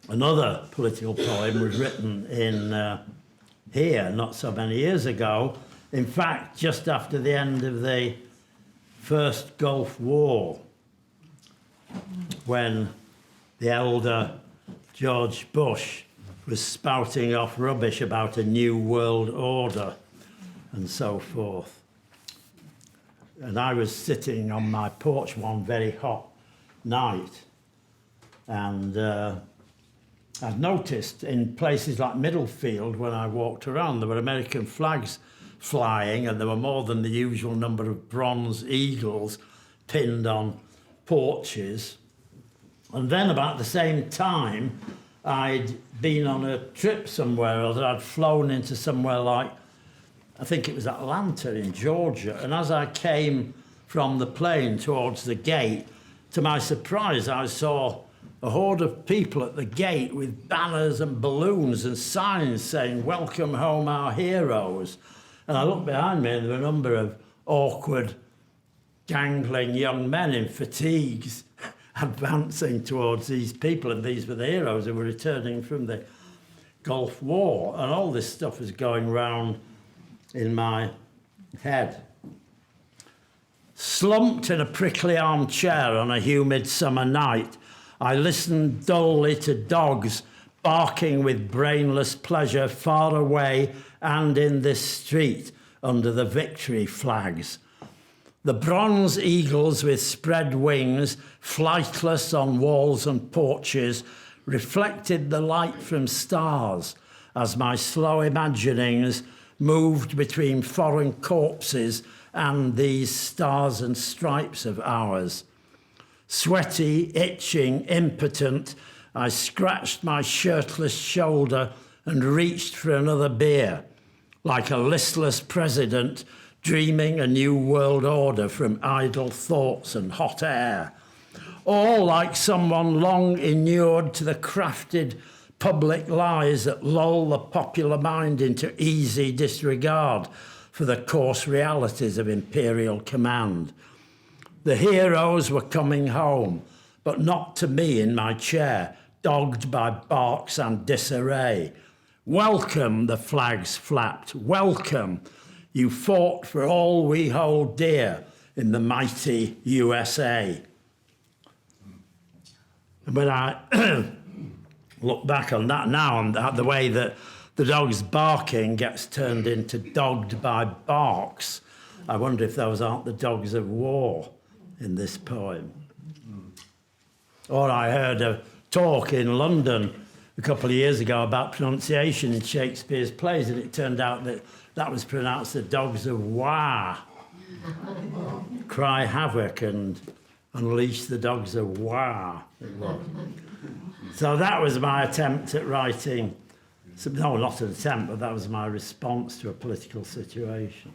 Another political poem was written in here not so many years ago. In fact, just after the end of the first Gulf War, when the elder George Bush was spouting off rubbish about a new world order and so forth. And I was sitting on my porch one very hot night, and I'd noticed in places like Middlefield, when I walked around, there were American flags flying, and there were more than the usual number of bronze eagles pinned on porches. And then about the same time, I'd been on a trip somewhere, or that I'd flown into somewhere like, I think it was Atlanta in Georgia. And as I came from the plane towards the gate, to my surprise, I saw a horde of people at the gate with banners and balloons and signs saying, "Welcome home, our heroes." And I looked behind me, and there were a number of awkward, gangling young men in fatigues advancing towards these people, and these were the heroes who were returning from the Gulf War. And all this stuff was going round in my head. Slumped in a prickly armchair on a humid summer night, I listened dully to dogs barking with brainless pleasure far away and in this street under the victory flags. The bronze eagles with spread wings, flightless on walls and porches, reflected the light from stars as my slow imaginings moved between foreign corpses and these stars and stripes of ours. Sweaty, itching, impotent, I scratched my shirtless shoulder and reached for another beer, like a listless president dreaming a new world order from idle thoughts and hot air. All like someone long inured to the crafted public lies that lull the popular mind into easy disregard for the coarse realities of imperial command. The heroes were coming home, but not to me in my chair, dogged by barks and disarray. "Welcome," the flags flapped, "welcome. You fought for all we hold dear in the mighty USA." And when I look back on that now, and the way that the dog's barking gets turned into dogged by barks, I wonder if those aren't the dogs of war in this poem. Or I heard a talk in London a couple of years ago about pronunciation in Shakespeare's plays, and it turned out that that was pronounced the dogs of war. Cry havoc and unleash the dogs of war. So that was my attempt at writing, no, not an attempt, but that was my response to a political situation.